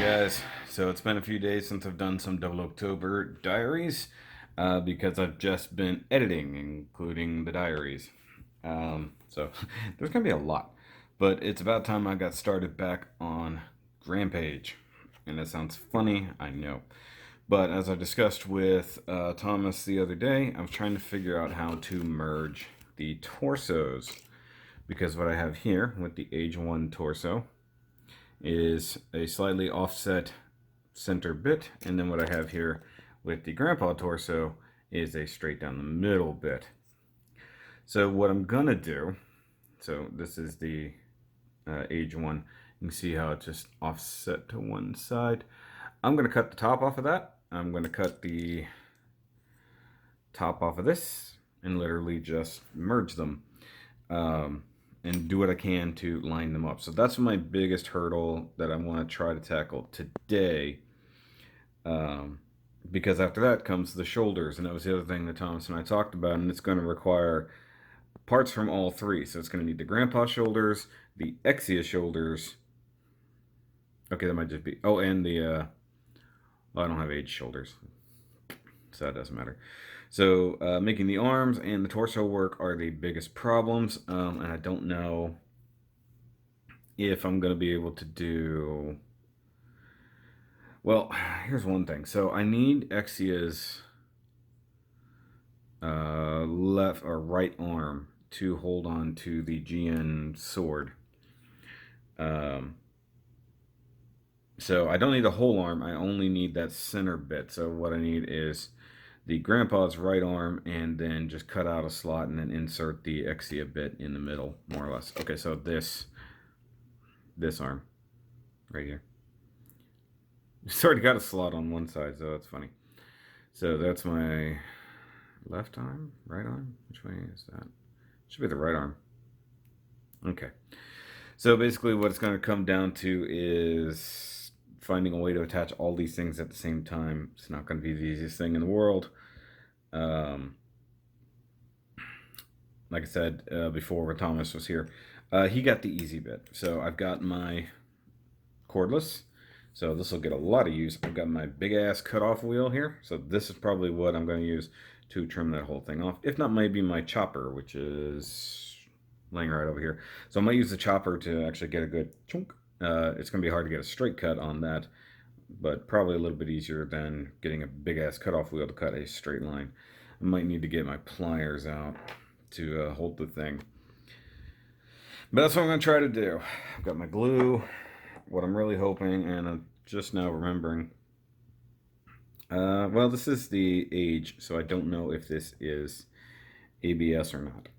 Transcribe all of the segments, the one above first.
guys, so it's been a few days since I've done some 00CTOBER diaries because I've just been editing, including the diaries. So there's gonna be a lot, but it's about time I got started back on Grampage. And that sounds funny, I know. But as I discussed with Thomas the other day, I was trying to figure out how to merge the torsos. Because what I have here with the age 1 torso is a slightly offset center bit, and then what I have here with the grandpa torso is a straight down the middle bit. So what I'm gonna do, so this is the age 1. You can see how it just offset to one side. I'm gonna cut the top off of that. I'm gonna cut the top off of this and literally just merge them. And do what I can to line them up. So that's my biggest hurdle that I want to try to tackle today. Because after that comes the shoulders, and that was the other thing that Thomas and I talked about, and it's going to require parts from all three. So it's going to need the grandpa shoulders, the Exia shoulders. Okay, that might just be, oh, and the, well, I don't have age shoulders, so that doesn't matter. So making the arms and the torso work are the biggest problems, and I don't know if I'm going to be able to do... Well, here's one thing. So I need Exia's left or right arm to hold on to the GN sword. So I don't need the whole arm. I only need that center bit. So what I need is the grandpa's right arm, and then just cut out a slot and then insert the Exia bit in the middle, more or less. Okay, so this arm right here. It's already got a slot on one side, so that's funny. So that's my left arm, right arm. Which way is that? Should be the right arm. Okay. So basically what it's going to come down to is finding a way to attach all these things at the same time. It's not going to be the easiest thing in the world. Like I said before when Thomas was here, he got the easy bit. So I've got my cordless. So this will get a lot of use. I've got my big ass cutoff wheel here. So this is probably what I'm going to use to trim that whole thing off. If not, maybe my chopper, which is laying right over here. So I might use the chopper to actually get a good chunk. It's going to be hard to get a straight cut on that, but probably a little bit easier than getting a big ass cutoff wheel to cut a straight line. I might need to get my pliers out to hold the thing. But that's what I'm going to try to do. I've got my glue. What I'm really hoping, and I'm just now remembering, well, this is the age, so I don't know if this is ABS or not.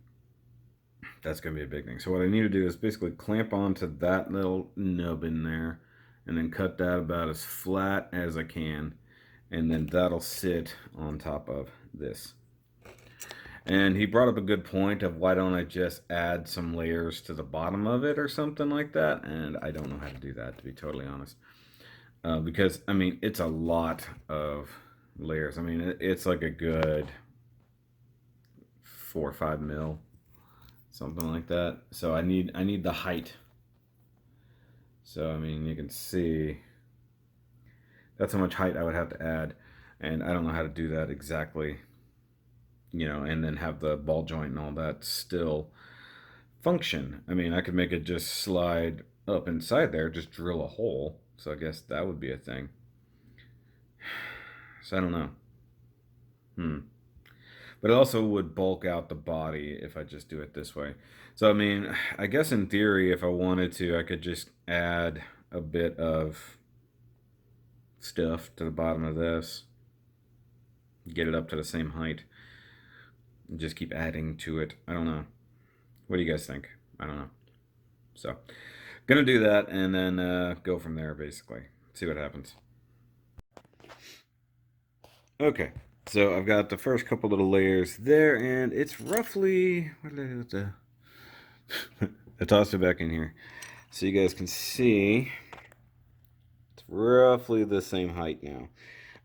That's going to be a big thing. So what I need to do is basically clamp onto that little nub in there, and then cut that about as flat as I can, and then that'll sit on top of this. And he brought up a good point of why don't I just add some layers to the bottom of it or something like that, and I don't know how to do that, to be totally honest. Because, I mean, it's a lot of layers. I mean, it's like a good 4 or 5 mil, something like that. So I need the height. So, I mean, you can see that's how much height I would have to add, and I don't know how to do that exactly. You know, and then have the ball joint and all that still function. I mean, I could make it just slide up inside there, just drill a hole. So I guess that would be a thing. So I don't know. But it also would bulk out the body if I just do it this way. So, I mean, I guess in theory, if I wanted to, I could just add a bit of stuff to the bottom of this. Get it up to the same height. Just keep adding to it. I don't know. What do you guys think? I don't know. So, gonna do that and then go from there, basically. See what happens. Okay, so I've got the first couple little layers there, and it's roughly... What did I do with the... I tossed it back in here. So you guys can see it's roughly the same height now.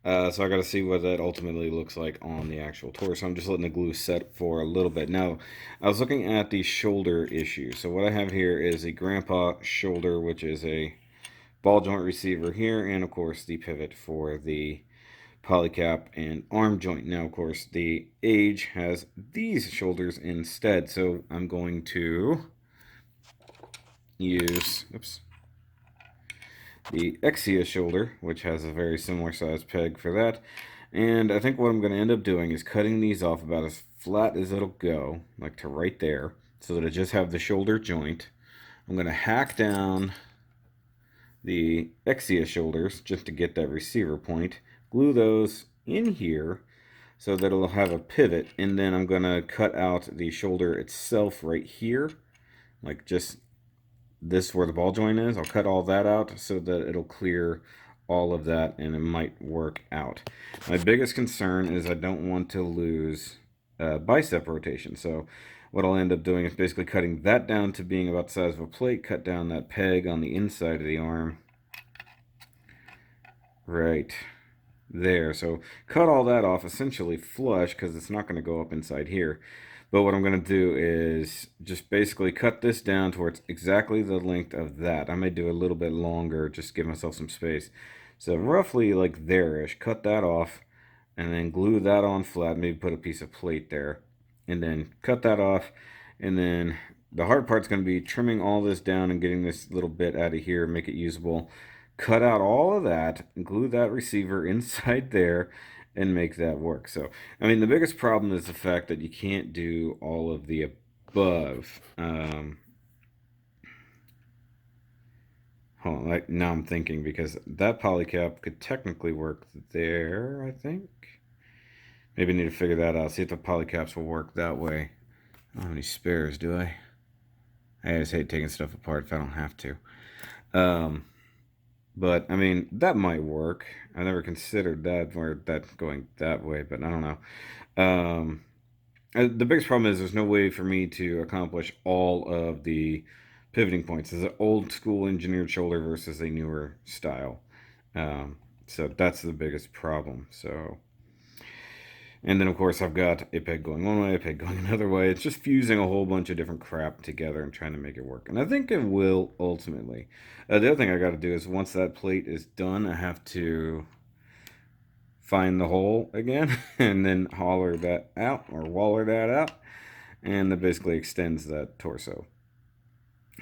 So I got to see what that ultimately looks like on the actual torso. I'm just letting the glue set for a little bit. Now, I was looking at the shoulder issue. So what I have here is a grandpa shoulder, which is a ball joint receiver here, and of course the pivot for the polycap and arm joint. Now, of course, the Age has these shoulders instead, so I'm going to use, the Exia shoulder, which has a very similar size peg for that. And I think what I'm going to end up doing is cutting these off about as flat as it'll go, like to right there, so that I just have the shoulder joint. I'm going to hack down the Exia shoulders just to get that receiver point, glue those in here so that it'll have a pivot, and then I'm going to cut out the shoulder itself right here, like just this where the ball joint is. I'll cut all that out so that it'll clear all of that, and it might work out. My biggest concern is I don't want to lose bicep rotation, so what I'll end up doing is basically cutting that down to being about the size of a plate, cut down that peg on the inside of the arm right there. So cut all that off essentially flush, because it's not going to go up inside here. But what I'm going to do is just basically cut this down towards exactly the length of that. I may do a little bit longer, just give myself some space. So roughly like there-ish, cut that off, and then glue that on flat, maybe put a piece of plate there, and then cut that off. And then the hard part's going to be trimming all this down and getting this little bit out of here, make it usable. Cut out all of that, glue that receiver inside there, and make that work. So, I mean, the biggest problem is the fact that you can't do all of the above. Hold on, like, now I'm thinking, because that polycap could technically work there, I think. Maybe I need to figure that out, see if the polycaps will work that way. I don't have any spares, do I? I just hate taking stuff apart if I don't have to. But, I mean, that might work. I never considered that, or that going that way, but I don't know. The biggest problem is there's no way for me to accomplish all of the pivoting points. It's an old school engineered shoulder versus a newer style. So that's the biggest problem. So, and then of course I've got a peg going one way, a peg going another way. It's just fusing a whole bunch of different crap together and trying to make it work. And I think it will ultimately. The other thing I got to do is once that plate is done, I have to find the hole again and then holler that out, or waller that out, and that basically extends that torso.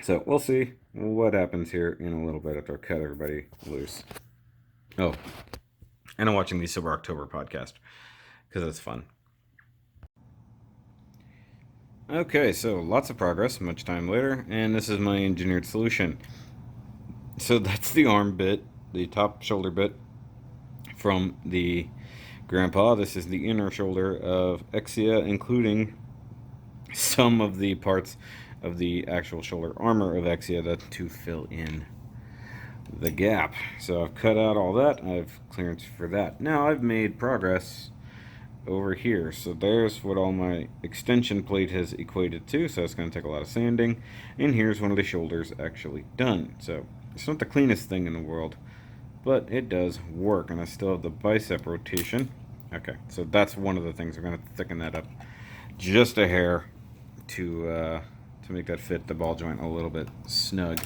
So we'll see what happens here in a little bit after I cut everybody loose. Oh, and I'm watching the Sober October podcast because it's fun. Okay, so lots of progress, much time later, and this is my engineered solution. So that's the arm bit, the top shoulder bit from the Grandpa. This is the inner shoulder of Exia, including some of the parts of the actual shoulder armor of Exia to fill in the gap. So I've cut out all that. I have clearance for that. Now I've made progress over here. So there's what all my extension plate has equated to. So it's going to take a lot of sanding. And here's one of the shoulders actually done. So it's not the cleanest thing in the world, but it does work. And I still have the bicep rotation. Okay, so that's one of the things. We're going to thicken that up just a hair to make that fit the ball joint a little bit snug.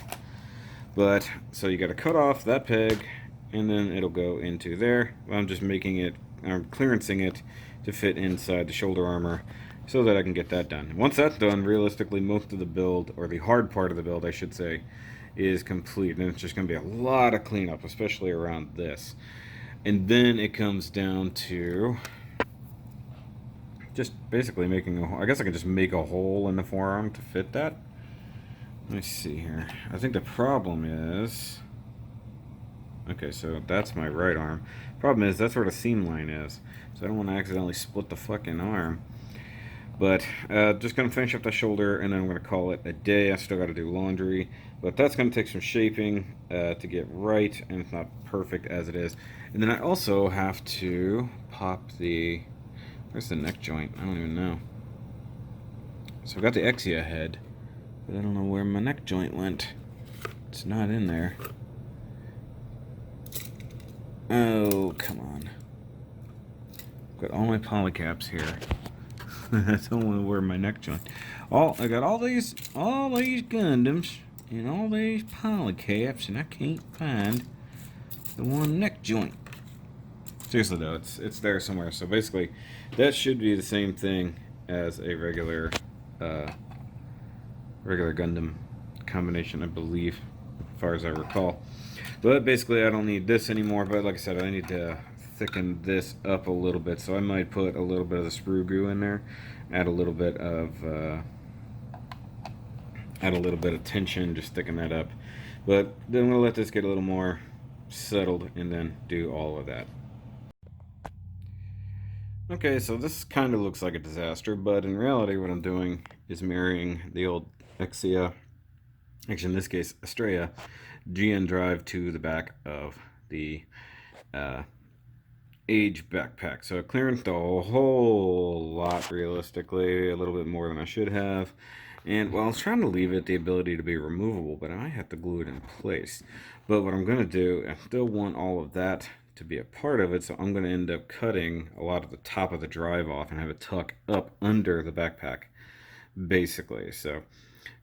But so you got to cut off that peg, and then it'll go into there. I'm just making it, I'm clearancing it to fit inside the shoulder armor so that I can get that done. Once that's done, realistically, most of the build, or the hard part of the build, I should say, is complete. And it's just going to be a lot of cleanup, especially around this. And then it comes down to just basically making a hole. I guess I can just make a hole in the forearm to fit that. Let me see here. I think the problem is... Okay, so that's my right arm. Problem is, that's where the seam line is. So I don't want to accidentally split the fucking arm. But just going to finish up the shoulder, and then I'm going to call it a day. I still got to do laundry. But that's going to take some shaping to get right, and it's not perfect as it is. And then I also have to pop the... Where's the neck joint? I don't even know. So I've got the Exia head, but I don't know where my neck joint went. It's not in there. Oh, come on. I've got all my polycaps here. I don't want to wear my neck joint. I got all these Gundams in all these polycaps, and I can't find the one neck joint. Seriously though, it's there somewhere. So basically, that should be the same thing as a uh, regular Gundam combination, I believe, as far as I recall. But basically, I don't need this anymore. But like I said, I need to thicken this up a little bit. So I might put a little bit of the sprue goo in there, add a little bit of tension, just thicken that up. But then I'm gonna let this get a little more settled, and then do all of that. Okay, so this kind of looks like a disaster, but in reality, what I'm doing is marrying the old Exia, actually in this case, Estrella, GN drive to the back of the uh, Age backpack. So I clearanced a whole lot, realistically, a little bit more than I should have. And well, I was trying to leave it the ability to be removable, but I might have to glue it in place. But what I'm going to do, I still want all of that to be a part of it, so I'm going to end up cutting a lot of the top of the drive off and have it tuck up under the backpack, basically. So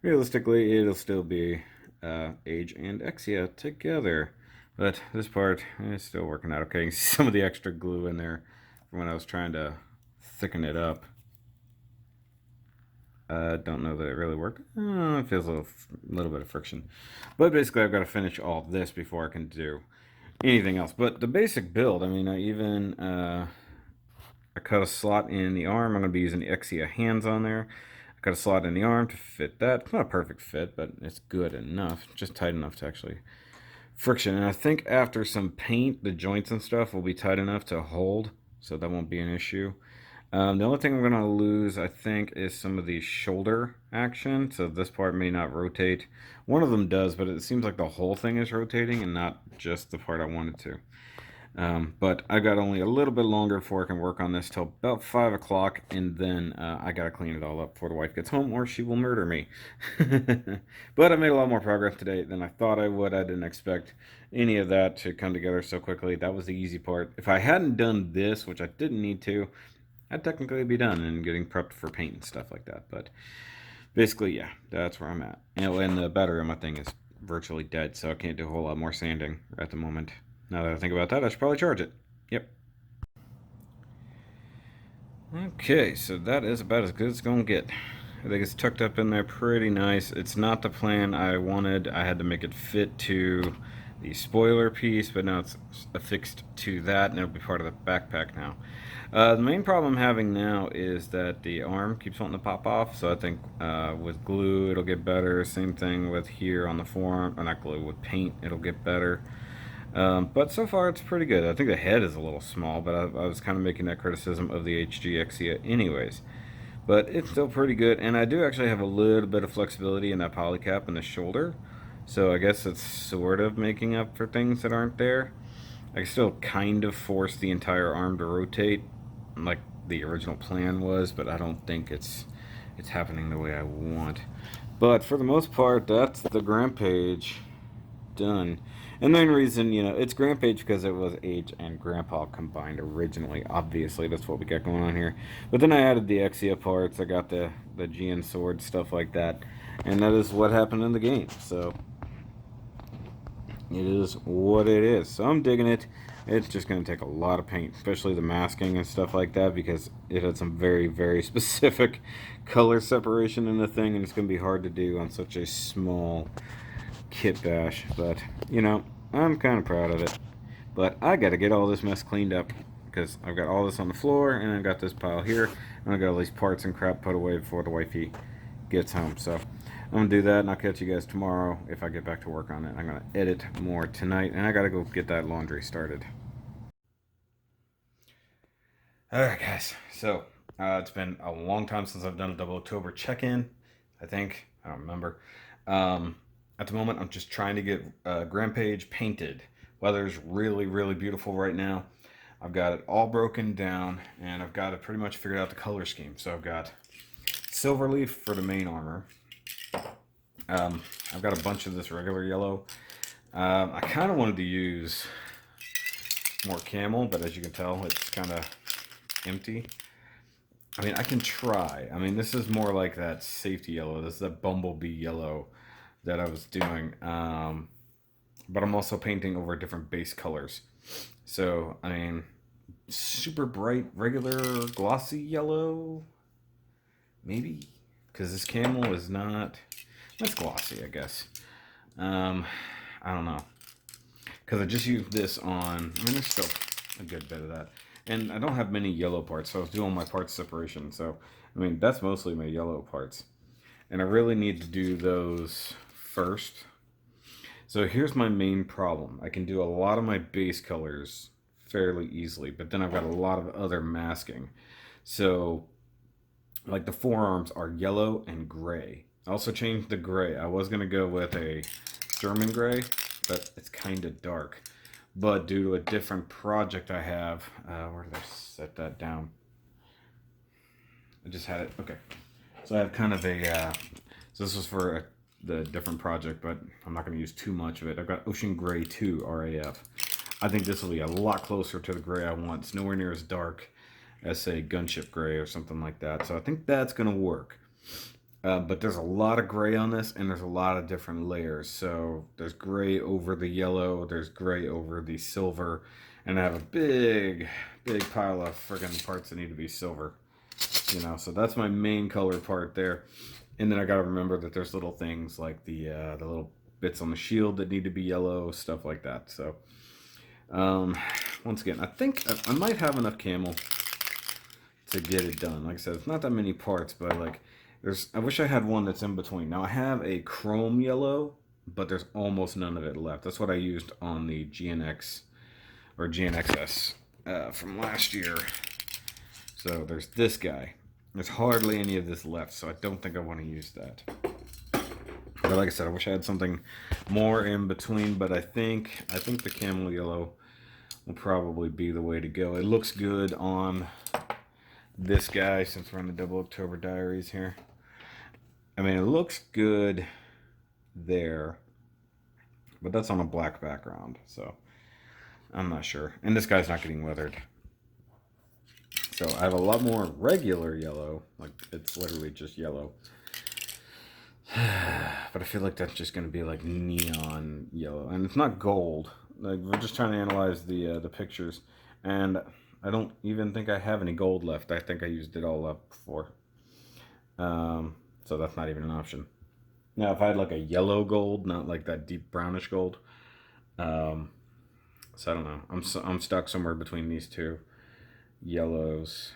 realistically, it'll still be Age and Exia together. But this part is still working out okay. You can see some of the extra glue in there from when I was trying to thicken it up. I don't know that it really worked. It feels a little bit of friction. But basically, I've got to finish all this before I can do anything else. But the basic build, I mean, I cut a slot in the arm. I'm going to be using the Exia hands on there. I cut a slot in the arm to fit that. It's not a perfect fit, but it's good enough. Just tight enough to actually friction. And I think after some paint, the joints and stuff will be tight enough to hold, so that won't be an issue. The only thing I'm going to lose, I think, is some of the shoulder action. So this part may not rotate. One of them does, but it seems like the whole thing is rotating and not just the part I wanted to. But I got only a little bit longer before I can work on this till about 5 o'clock, and then I gotta clean it all up before the wife gets home, or she will murder me. But I made a lot more progress today than I thought I would. I didn't expect any of that to come together so quickly. That was the easy part. If I hadn't done this, which I didn't need to, I'd technically be done and getting prepped for paint and stuff like that. But basically, yeah, that's where I'm at. And the battery on my thing is virtually dead, so I can't do a whole lot more sanding at the moment. Now that I think about that, I should probably charge it. Yep. Okay, so that is about as good as it's going to get. I think it's tucked up in there pretty nice. It's not the plan I wanted. I had to make it fit to the spoiler piece, but now it's affixed to that, and it'll be part of the backpack now. The main problem I'm having now is that the arm keeps wanting to pop off, so I think with glue it'll get better. Same thing with here on the forearm, or not glue, with paint it'll get better. But so far it's pretty good. I think the head is a little small, but I was kind of making that criticism of the HGXia anyways. But it's still pretty good, and I do actually have a little bit of flexibility in that polycap in the shoulder. So I guess it's sort of making up for things that aren't there. I can still kind of force the entire arm to rotate, like the original plan was, but I don't think it's happening the way I want. But for the most part, that's the Grampage done. And the main reason, it's Grampage because it was Age and Grandpa combined originally. Obviously, that's what we got going on here. But then I added the Exia parts. I got the GN sword, stuff like that. And that is what happened in the game. So it is what it is. So I'm digging it. It's just going to take a lot of paint, especially the masking and stuff like that, because it had some very, very specific color separation in the thing, and it's going to be hard to do on such a small kit bash. But, I'm kind of proud of it. But I got to get all this mess cleaned up, because I've got all this on the floor, and I've got this pile here, and I've got all these parts and crap put away before the wifey gets home. So I'm going to do that, and I'll catch you guys tomorrow if I get back to work on it. I'm going to edit more tonight, and I got to go get that laundry started. Alright, guys. So, it's been a long time since I've done a 00CTOBER check-in, I think. I don't remember. At the moment, I'm just trying to get Grampage painted. Weather's really, really beautiful right now. I've got it all broken down, and I've got it pretty much figured out the color scheme. So I've got silver leaf for the main armor. I've got a bunch of this regular yellow. I kind of wanted to use more camel, but as you can tell, it's kind of empty. I mean, I can try. I mean, this is more like that safety yellow. This is that bumblebee yellow that I was doing. But I'm also painting over different base colors. So, I mean, super bright, regular, glossy yellow, maybe? Because this camel is not. That's glossy, I guess. Um, I don't know. Because I just used this on. I mean, there's still a good bit of that. And I don't have many yellow parts, so I was doing my parts separation. So, I mean, that's mostly my yellow parts. And I really need to do those first. So here's my main problem. I can do a lot of my base colors fairly easily, but then I've got a lot of other masking. So, like the forearms are yellow and gray. I also changed the gray. I was going to go with a German gray, but it's kind of dark. But due to a different project I have, where did I set that down? I just had it. Okay. So I have kind of a, so this was for the different project, but I'm not going to use too much of it. I've got Ocean Gray 2 RAF. I think this will be a lot closer to the gray I want. It's nowhere near as dark as, say, Gunship Gray or something like that. So I think that's going to work. But there's a lot of gray on this, and there's a lot of different layers. So there's gray over the yellow, there's gray over the silver, and I have a big, big pile of friggin' parts that need to be silver. You know, so that's my main color part there. And then I gotta remember that there's little things like the little bits on the shield that need to be yellow, stuff like that. So, once again, I think I might have enough camel to get it done. Like I said, it's not that many parts, but like, I wish I had one that's in between. Now I have a chrome yellow, but there's almost none of it left. That's what I used on the GNX or GNXS from last year. So there's this guy. There's hardly any of this left, so I don't think I want to use that. But like I said, I wish I had something more in between, but I think the camel yellow will probably be the way to go. It looks good on this guy, since we're on the 00CTOBER Diaries here. I mean, it looks good there, but that's on a black background, so I'm not sure. And this guy's not getting weathered. So I have a lot more regular yellow, like it's literally just yellow. But I feel like that's just going to be like neon yellow, and it's not gold. Like, we're just trying to analyze the pictures, and I don't even think I have any gold left. I think I used it all up before. So that's not even an option. Now, if I had like a yellow gold, not like that deep brownish gold, so I don't know. I'm stuck somewhere between these two yellows.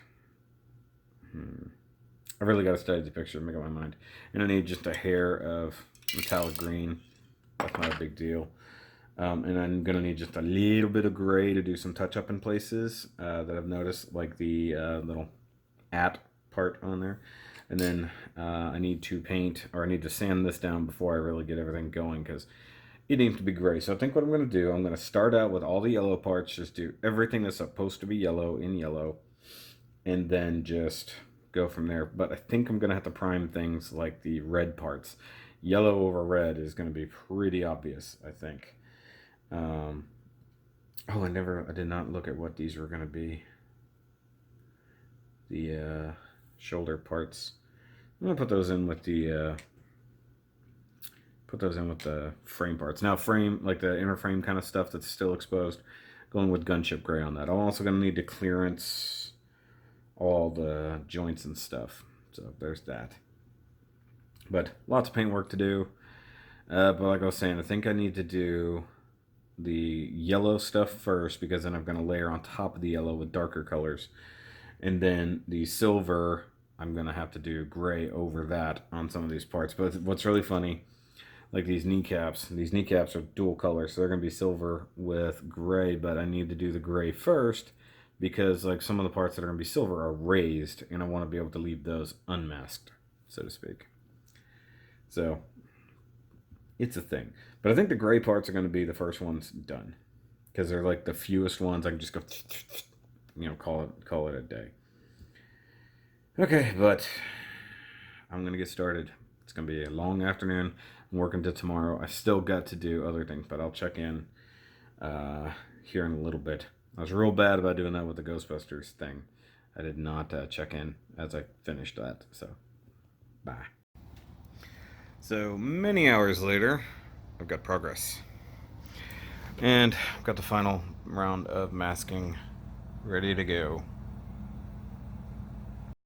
I really got to study the picture to make up my mind. And I need just a hair of metallic green. That's not a big deal. And I'm going to need just a little bit of gray to do some touch-up in places that I've noticed, like the little at part on there. And then I need to paint, or I need to sand this down before I really get everything going, because it needs to be gray. So I think what I'm going to do, I'm going to start out with all the yellow parts, just do everything that's supposed to be yellow in yellow, and then just go from there. But I think I'm going to have to prime things like the red parts. Yellow over red is going to be pretty obvious, I think. Oh, I did not look at what these were going to be. The shoulder parts. I'm going to put those in with the frame parts. Now, frame, like the inner frame kind of stuff that's still exposed, going with gunship gray on that. I'm also going to need to clearance all the joints and stuff. So there's that. But lots of paint work to do. But like I was saying, I think I need to do the yellow stuff first, because then I'm going to layer on top of the yellow with darker colors. And then the silver, I'm going to have to do gray over that on some of these parts. But what's really funny, like these kneecaps are dual color, so they're going to be silver with gray, but I need to do the gray first, because like some of the parts that are going to be silver are raised, and I want to be able to leave those unmasked, so to speak. So it's a thing. But I think the gray parts are going to be the first ones done, because they're like the fewest ones. I can just go, call it a day. Okay, but I'm going to get started. It's going to be a long afternoon. I'm working to tomorrow. I still got to do other things, but I'll check in here in a little bit. I was real bad about doing that with the Ghostbusters thing. I did not check in as I finished that, so bye. So many hours later, I've got progress. And I've got the final round of masking ready to go.